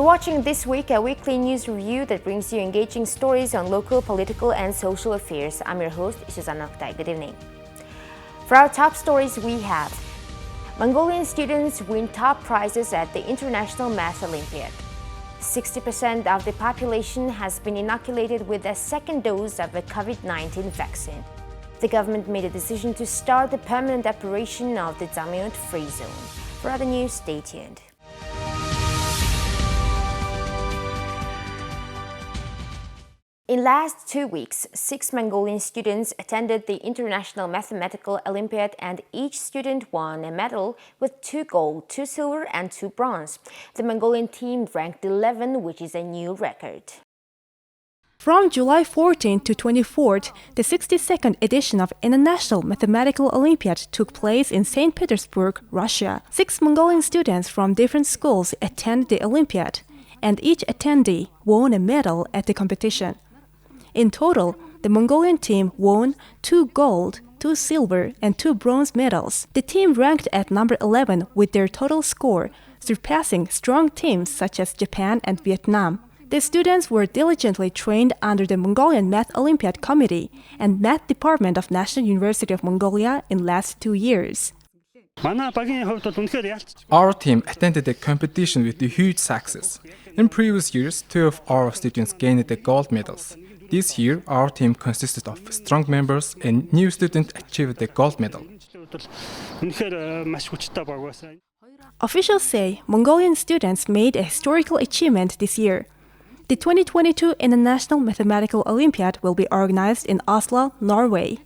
watching This Week, a weekly news review that brings you engaging stories on local, political, and social affairs. I'm your host, Shizana Oktay. Good evening. For our top stories, we have Mongolian students win top prizes at the International Math Olympiad. 60% of the population has been inoculated with a second dose of the COVID-19 vaccine. The government made a decision to start the permanent operation of the Zamiin-Uud free zone. For other news, stay tuned. In last 2 weeks, 6 Mongolian students attended the International Mathematical Olympiad and each student won a medal with 2 gold, 2 silver and 2 bronze. The Mongolian team ranked 11, which is a new record. From July 14th to 24th, the 62nd edition of International Mathematical Olympiad took place in St. Petersburg, Russia. 6 Mongolian students from different schools attended the Olympiad, and each attendee won a medal at the competition. In total, the Mongolian team won 2 gold, 2 silver, and 2 bronze medals. The team ranked at number 11 with their total score, surpassing strong teams such as Japan and Vietnam. The students were diligently trained under the Mongolian Math Olympiad Committee and Math Department of National University of Mongolia in last 2 years. Our team attended the competition with a huge success. In previous years, 2 of our students gained the gold medals. This year, our team consisted of strong members and new students achieved the gold medal. Officials say Mongolian students made a historical achievement this year. The 2022 International Mathematical Olympiad will be organized in Oslo, Norway.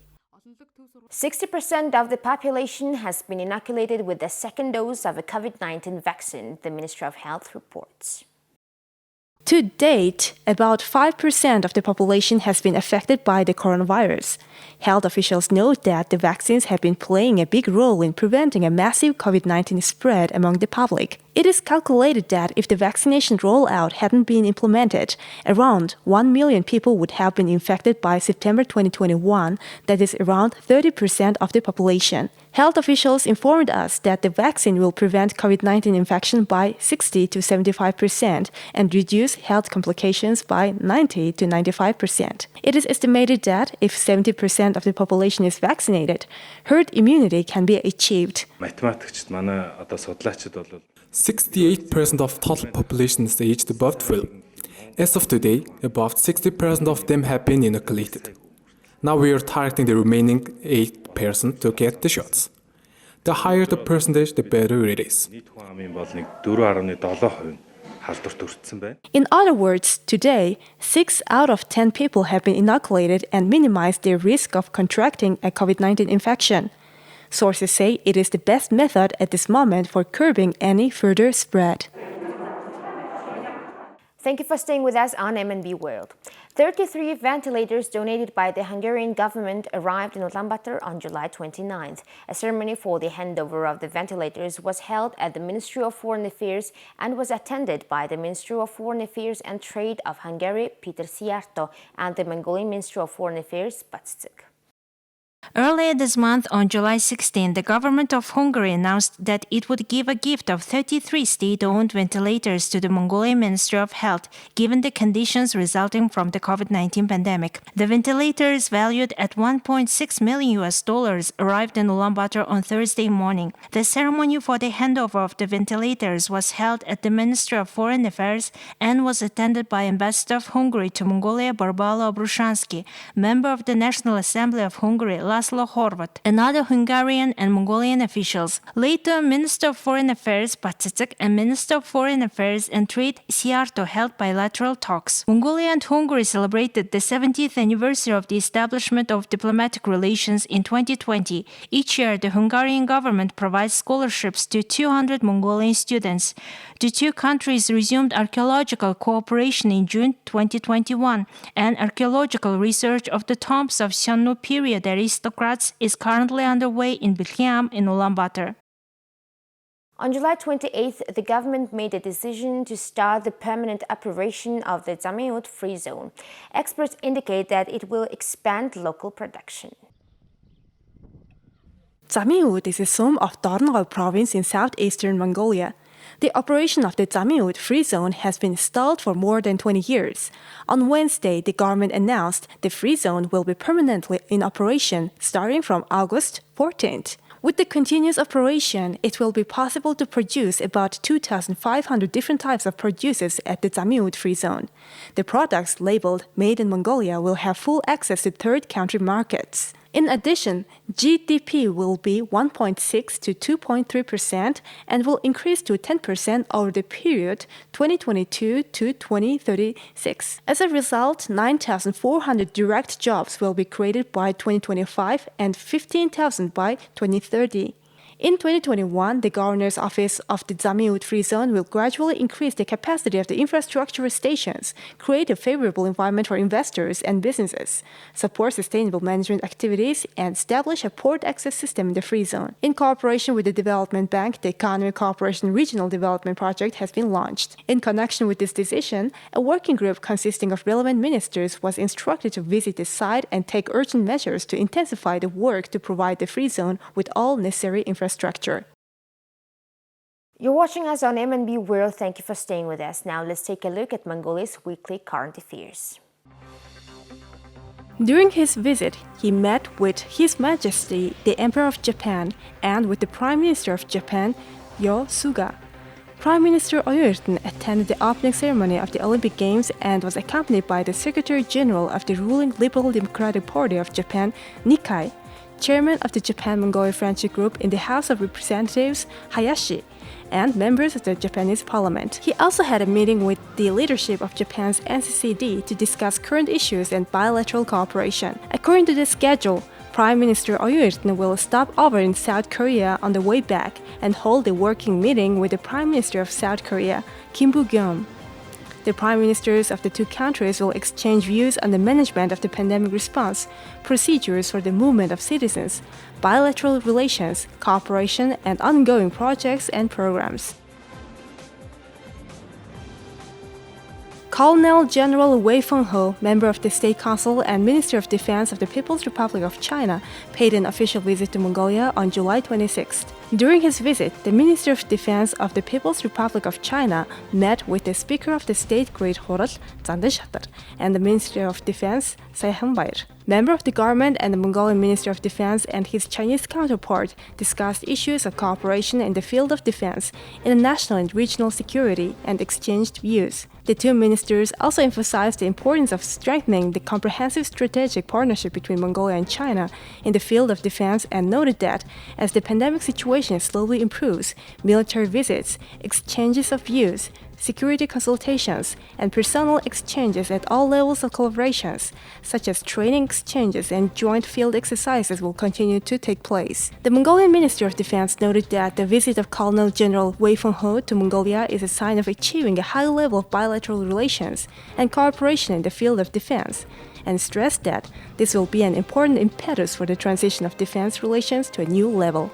60% of the population has been inoculated with the second dose of a COVID-19 vaccine, the Ministry of Health reports. To date, about 5% of the population has been affected by the coronavirus. Health officials note that the vaccines have been playing a big role in preventing a massive COVID-19 spread among the public. It is calculated that if the vaccination rollout hadn't been implemented, around 1 million people would have been infected by September 2021, that is around 30% of the population. Health officials informed us that the vaccine will prevent COVID-19 infection by 60 to 75% and reduce health complications by 90 to 95%. It is estimated that if 70% of the population is vaccinated, herd immunity can be achieved. 68% of total population is aged above 12. As of today, about 60% of them have been inoculated. Now we are targeting the remaining 8% to get the shots. The higher the percentage, the better it is. In other words, today, 6 out of 10 people have been inoculated and minimized their risk of contracting a COVID-19 infection. Sources say it is the best method at this moment for curbing any further spread. Thank you for staying with us on MNB World. 33 ventilators donated by the Hungarian government arrived in Ulaanbaatar on July 29th. A ceremony for the handover of the ventilators was held at the Ministry of Foreign Affairs and was attended by the Ministry of Foreign Affairs and Trade of Hungary, Peter Szijjártó, and the Mongolian Ministry of Foreign Affairs, Patsik. Earlier this month, on July 16, the government of Hungary announced that it would give a gift of 33 state-owned ventilators to the Mongolian Ministry of Health, given the conditions resulting from the COVID-19 pandemic. The ventilators, valued at $1.6 million, arrived in Ulaanbaatar on Thursday morning. The ceremony for the handover of the ventilators was held at the Ministry of Foreign Affairs and was attended by Ambassador of Hungary to Mongolia, Barbala Obrushansky, member of the National Assembly of Hungary, Laszlo Horvat, and other Hungarian and Mongolian officials. Later, Minister of Foreign Affairs Patsik and Minister of Foreign Affairs and Trade Szijjártó held bilateral talks. Mongolia and Hungary celebrated the 70th anniversary of the establishment of diplomatic relations in 2020. Each year, the Hungarian government provides scholarships to 200 Mongolian students. The two countries resumed archaeological cooperation in June 2021, and archaeological research of the tombs of Xiongnu period aristocrats is currently underway in Bilkham in Ulaanbaatar. On July 28th, the government made a decision to start the permanent operation of the Zamiin-Uud free zone. Experts indicate that it will expand local production. Zamiin-Uud is a zone of Dornogov province in southeastern Mongolia. The operation of the Zamiin-Uud free zone has been stalled for more than 20 years. On Wednesday, the government announced the free zone will be permanently in operation starting from August 14th. With the continuous operation, it will be possible to produce about 2,500 different types of produces at the Zamiin-Uud free zone. The products labeled Made in Mongolia will have full access to third country markets. In addition, GDP will be 1.6 to 2.3% and will increase to 10% over the period 2022 to 2036. As a result, 9,400 direct jobs will be created by 2025 and 15,000 by 2030. In 2021, the Governor's Office of the Zamiin-Uud Free Zone will gradually increase the capacity of the infrastructure stations, create a favorable environment for investors and businesses, support sustainable management activities, and establish a port access system in the free zone. In cooperation with the Development Bank, the Economic Cooperation Regional Development Project has been launched. In connection with this decision, a working group consisting of relevant ministers was instructed to visit the site and take urgent measures to intensify the work to provide the free zone with all necessary infrastructure. You're watching us on MNB World. Thank you for staying with us. Now let's take a look at Mongolia's weekly current affairs. During his visit, he met with His Majesty the Emperor of Japan and with the Prime Minister of Japan, Yosuga. Prime Minister Oyurten attended the opening ceremony of the Olympic Games and was accompanied by the Secretary General of the ruling Liberal Democratic Party of Japan, Nikai, Chairman of the Japan-Mongolia Friendship Group in the House of Representatives, Hayashi, and members of the Japanese Parliament. He also had a meeting with the leadership of Japan's NCCD to discuss current issues and bilateral cooperation. According to the schedule, Prime Minister Oyurten will stop over in South Korea on the way back and hold a working meeting with the Prime Minister of South Korea, Kim Boo-kyung. The prime ministers of the two countries will exchange views on the management of the pandemic response, procedures for the movement of citizens, bilateral relations, cooperation, and ongoing projects and programs. Colonel General Wei Fenghe, member of the State Council and Minister of Defense of the People's Republic of China, paid an official visit to Mongolia on July 26th. During his visit, the Minister of Defense of the People's Republic of China met with the Speaker of the State Great Khorol, Zandeshatar, and the Minister of Defense, Sayhanbayr. Member of the government and the Mongolian Minister of Defense and his Chinese counterpart discussed issues of cooperation in the field of defense, international and regional security, and exchanged views. The two ministers also emphasized the importance of strengthening the comprehensive strategic partnership between Mongolia and China in the field of defense and noted that, as the pandemic situation slowly improves, military visits, exchanges of views, security consultations, and personal exchanges at all levels of collaborations, such as training exchanges and joint field exercises, will continue to take place. The Mongolian Minister of Defense noted that the visit of Colonel General Wei Fenghe to Mongolia is a sign of achieving a high level of bilateral relations and cooperation in the field of defense, and stressed that this will be an important impetus for the transition of defense relations to a new level.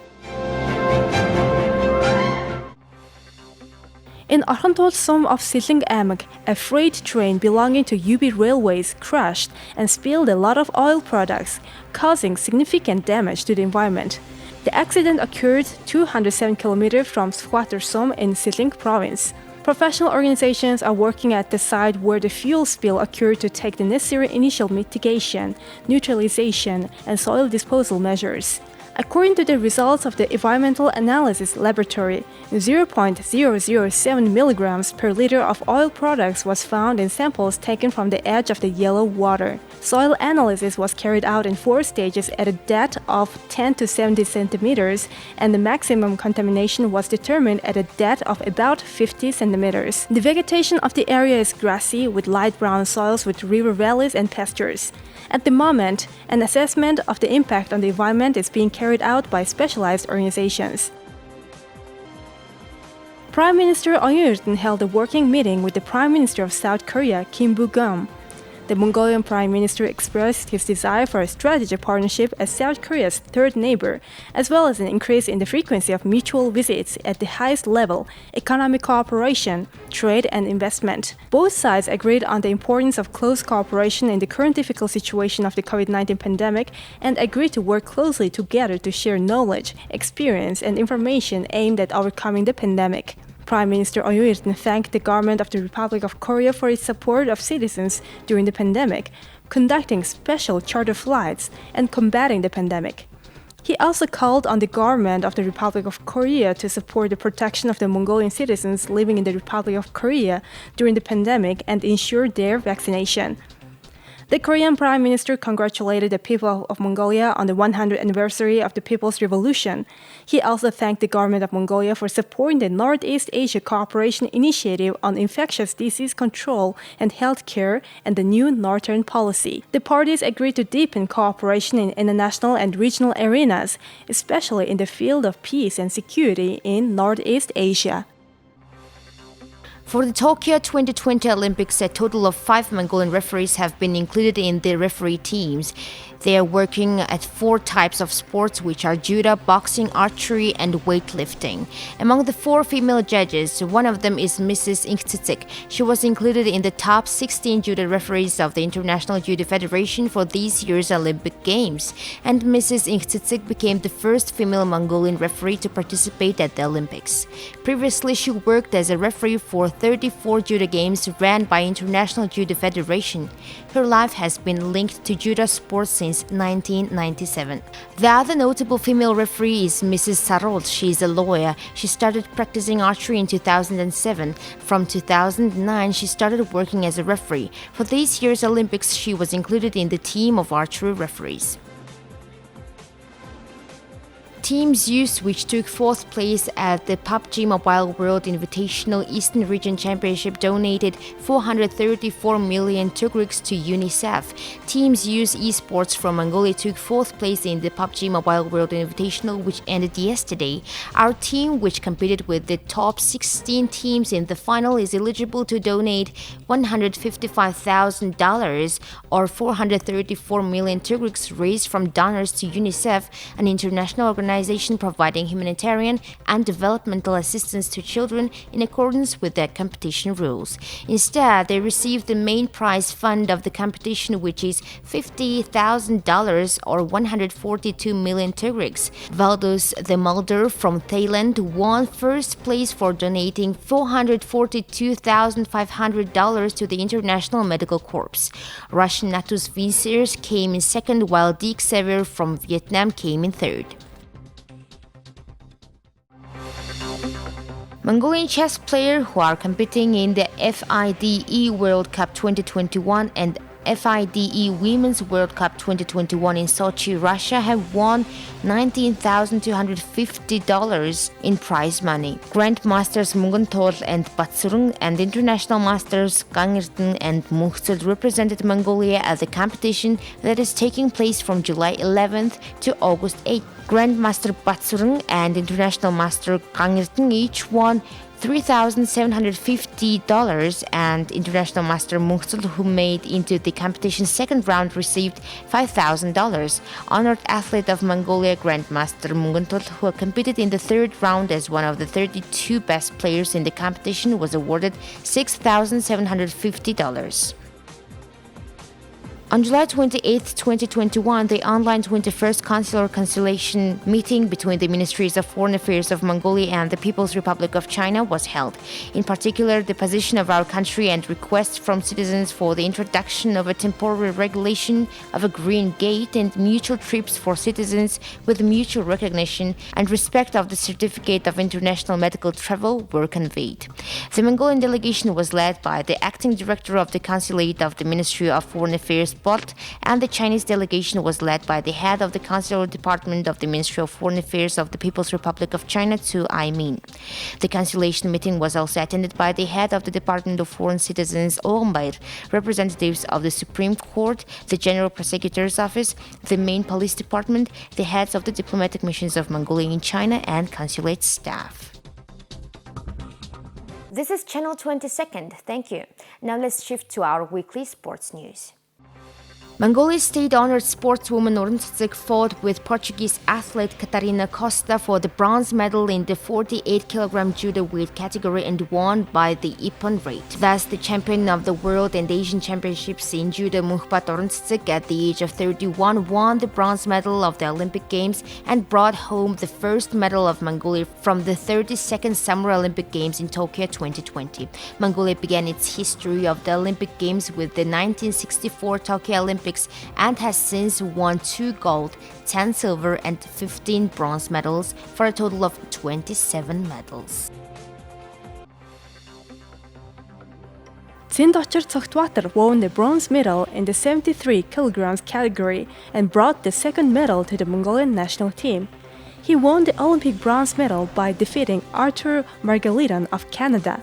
In Arhantol-som of Siling-Amag, a freight train belonging to UB Railways crashed and spilled a lot of oil products, causing significant damage to the environment. The accident occurred 207 kilometers from Skwater-som in Siling province. Professional organizations are working at the site where the fuel spill occurred to take the necessary initial mitigation, neutralization, and soil disposal measures. According to the results of the Environmental Analysis Laboratory, 0.007 milligrams per liter of oil products was found in samples taken from the edge of the yellow water. Soil analysis was carried out in 4 stages at a depth of 10 to 70 centimeters, and the maximum contamination was determined at a depth of about 50 centimeters. The vegetation of the area is grassy with light brown soils with river valleys and pastures. At the moment, an assessment of the impact on the environment is being carried out by specialized organizations. Prime Minister Oyurten held a working meeting with the Prime Minister of South Korea, Kim Boo-kyung. The Mongolian Prime Minister expressed his desire for a strategic partnership as South Korea's third neighbor, as well as an increase in the frequency of mutual visits at the highest level, economic cooperation, trade and investment. Both sides agreed on the importance of close cooperation in the current difficult situation of the COVID-19 pandemic and agreed to work closely together to share knowledge, experience, and information aimed at overcoming the pandemic. Prime Minister Oyun thanked the government of the Republic of Korea for its support of citizens during the pandemic, conducting special charter flights and combating the pandemic. He also called on the government of the Republic of Korea to support the protection of the Mongolian citizens living in the Republic of Korea during the pandemic and ensure their vaccination. The Korean Prime Minister congratulated the people of Mongolia on the 100th anniversary of the People's Revolution. He also thanked the government of Mongolia for supporting the Northeast Asia Cooperation Initiative on Infectious Disease Control and Healthcare and the new Northern Policy. The parties agreed to deepen cooperation in international and regional arenas, especially in the field of peace and security in Northeast Asia. For the Tokyo 2020 Olympics, a total of 5 Mongolian referees have been included in the referee teams. They are working at 4 types of sports, which are judo, boxing, archery, and weightlifting. Among the 4 female judges, one of them is Mrs. Inktsitsik. She was included in the top 16 judo referees of the International Judo Federation for this year's Olympic Games. And Mrs. Inktsitsik became the first female Mongolian referee to participate at the Olympics. Previously, she worked as a referee for 34 judo games ran by International Judo Federation. Her life has been linked to judo sports since 1997. The other notable female referee is Mrs. Sarod. She is a lawyer. She started practicing archery in 2007. From 2009, she started working as a referee. For this year's Olympics, she was included in the team of archery referees. Team Zeus, which took 4th place at the PUBG Mobile World Invitational Eastern Region Championship, donated 434 million Tugriks to UNICEF. Team Zeus Esports from Mongolia took 4th place in the PUBG Mobile World Invitational, which ended yesterday. Our team, which competed with the top 16 teams in the final, is eligible to donate $155,000 or 434 million Tugriks raised from donors to UNICEF, an international organization providing humanitarian and developmental assistance to children in accordance with their competition rules. Instead, they received the main prize fund of the competition, which is $50,000 or 142 million Tugriks. Valdus the Mulder from Thailand won 1st place for donating $442,500 to the International Medical Corps. Russian Natus Vinciers came in 2nd, while Dick Xavier from Vietnam came in 3rd. Mongolian chess players who are competing in the FIDE World Cup 2021 and FIDE Women's World Cup 2021 in Sochi, Russia have won $19,250 in prize money. Grandmasters Mungantol and Batsurung and International Masters Kangirten and Mukhtsel represented Mongolia at the competition that is taking place from July 11th to August 8th. Grandmaster Batsurung and International Master Kangirten each won $3,750, and International Master Mukhtsel, who made into the competition's 2nd round, received $5,000. Honored athlete of Mongolia, Grandmaster Mungantol, who competed in the 3rd round as one of the 32 best players in the competition, was awarded $6,750. On July 28, 2021, the online 21st Consular Conciliation meeting between the Ministries of Foreign Affairs of Mongolia and the People's Republic of China was held. In particular, the position of our country and requests from citizens for the introduction of a temporary regulation of a green gate and mutual trips for citizens with mutual recognition and respect of the certificate of international medical travel were conveyed. The Mongolian delegation was led by the acting director of the Consulate of the Ministry of Foreign Affairs, and the Chinese delegation was led by the head of the Consular Department of the Ministry of Foreign Affairs of the People's Republic of China, Tu Aimin. The conciliation meeting was also attended by the head of the Department of Foreign Citizens, Orumbayr, representatives of the Supreme Court, the General Prosecutor's Office, the main police department, the heads of the diplomatic missions of Mongolia in China, and consulate staff. This is Channel 22nd. Thank you. Now let's shift to our weekly sports news. Mongolia's state-honored sportswoman Oruntsitsik fought with Portuguese athlete Catarina Costa for the bronze medal in the 48-kilogram judo weight category and won by the ippon rate. Thus, the champion of the World and Asian Championships in judo Mukhbat Oruntsitsik at the age of 31 won the bronze medal of the Olympic Games and brought home the first medal of Mongolia from the 32nd Summer Olympic Games in Tokyo 2020. Mongolia began its history of the Olympic Games with the 1964 Tokyo Olympics and has since won 2 gold, 10 silver, and 15 bronze medals for a total of 27 medals. Tsindochir Tsochtwater won the bronze medal in the 73 kilograms category and brought the second medal to the Mongolian national team. He won the Olympic bronze medal by defeating Arthur Margalitan of Canada.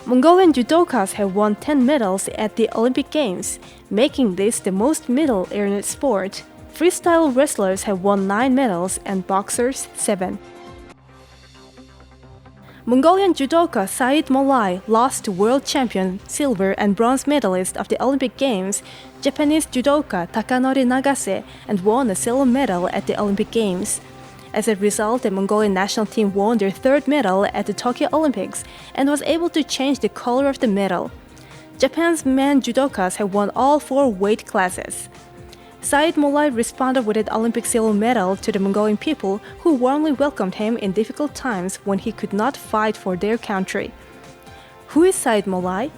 Mongolian judokas have won 10 medals at the Olympic Games, making this the most medal-earned sport. Freestyle wrestlers have won 9 medals and boxers 7. Mongolian judoka Said Molai lost to world champion, silver and bronze medalist of the Olympic Games, Japanese judoka Takanori Nagase, and won a silver medal at the Olympic Games. As a result, the Mongolian national team won their 3rd medal at the Tokyo Olympics and was able to change the color of the medal. Japan's men judokas have won all 4 weight classes. Said Molai responded with an Olympic silver medal to the Mongolian people, who warmly welcomed him in difficult times when he could not fight for their country. Who is Said Molai?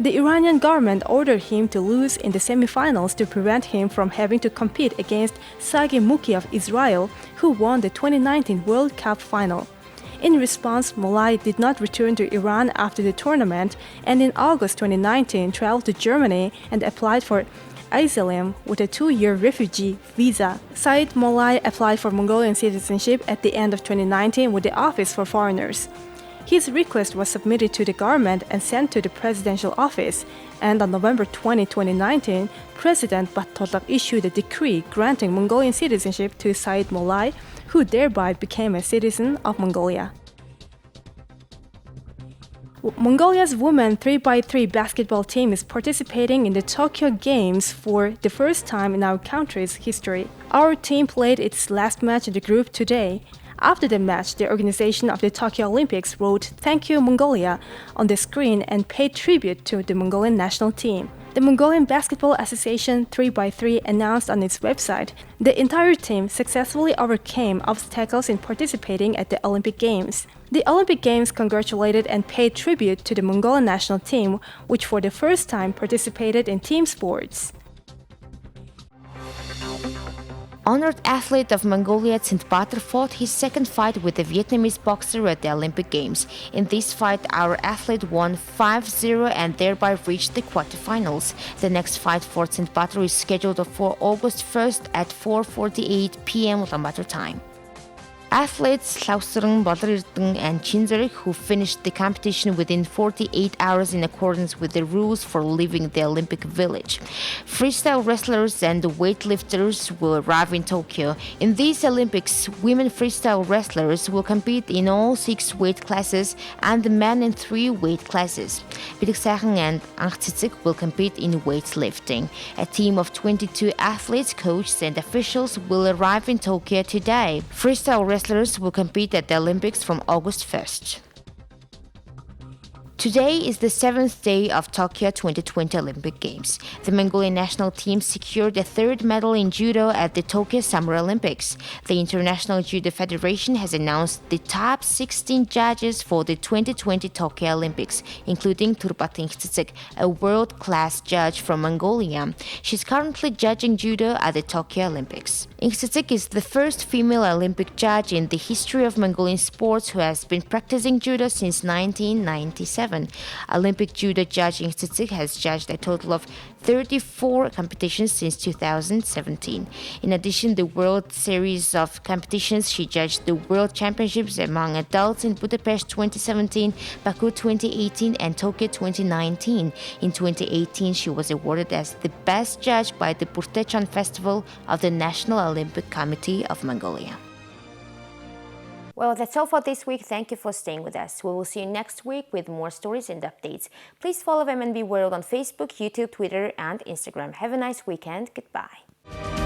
The Iranian government ordered him to lose in the semifinals to prevent him from having to compete against Sagi Muki of Israel, who won the 2019 World Cup final. In response, Molai did not return to Iran after the tournament and in August 2019 traveled to Germany and applied for asylum with a 2-year refugee visa. Said Molai applied for Mongolian citizenship at the end of 2019 with the Office for Foreigners. His request was submitted to the government and sent to the presidential office, and on November 20, 2019, President Battolak issued a decree granting Mongolian citizenship to Said Molai, who thereby became a citizen of Mongolia. Mongolia's women 3x3 basketball team is participating in the Tokyo Games for the first time in our country's history. Our team played its last match in the group today. After the match, the organization of the Tokyo Olympics wrote "Thank you, Mongolia" on the screen and paid tribute to the Mongolian national team. The Mongolian Basketball Association 3x3 announced on its website the entire team successfully overcame obstacles in participating at the Olympic Games. The Olympic Games congratulated and paid tribute to the Mongolian national team, which for the first time participated in team sports. Honored athlete of Mongolia Tsintbatr fought his second fight with a Vietnamese boxer at the Olympic Games. In this fight, our athlete won 5-0 and thereby reached the quarterfinals. The next fight for Tsintbatr is scheduled for August 1st at 4:48 p.m. Ulaanbaatar time. Athletes Hlausrung, Bolrirtung, and Chinzarek, who finished the competition within 48 hours in accordance with the rules for leaving the Olympic Village. Freestyle wrestlers and weightlifters will arrive in Tokyo. In these Olympics, women freestyle wrestlers will compete in all 6 weight classes and the men in 3 weight classes. Bidiksachen and Angtsitsik will compete in weightlifting. A team of 22 athletes, coaches, and officials will arrive in Tokyo today. Freestyle wrestlers will compete at the Olympics from August 1st. Today is the 7th day of Tokyo 2020 Olympic Games. The Mongolian national team secured a 3rd medal in judo at the Tokyo Summer Olympics. The International Judo Federation has announced the top 16 judges for the 2020 Tokyo Olympics, including Turbat Ingtsitsik, a world-class judge from Mongolia. She's currently judging judo at the Tokyo Olympics. Ingtsitsik is the first female Olympic judge in the history of Mongolian sports who has been practicing judo since 1997. Olympic judo judge Ingtsitsik has judged a total of 34 competitions since 2017. In addition, the World Series of competitions, she judged the World Championships among adults in Budapest 2017, Baku 2018, and Tokyo 2019. In 2018, she was awarded as the best judge by the Burtechan Festival of the National Olympic Committee of Mongolia. Well, that's all for this week. Thank you for staying with us. We will see you next week with more stories and updates. Please follow MNB World on Facebook, YouTube, Twitter, and Instagram. Have a nice weekend. Goodbye.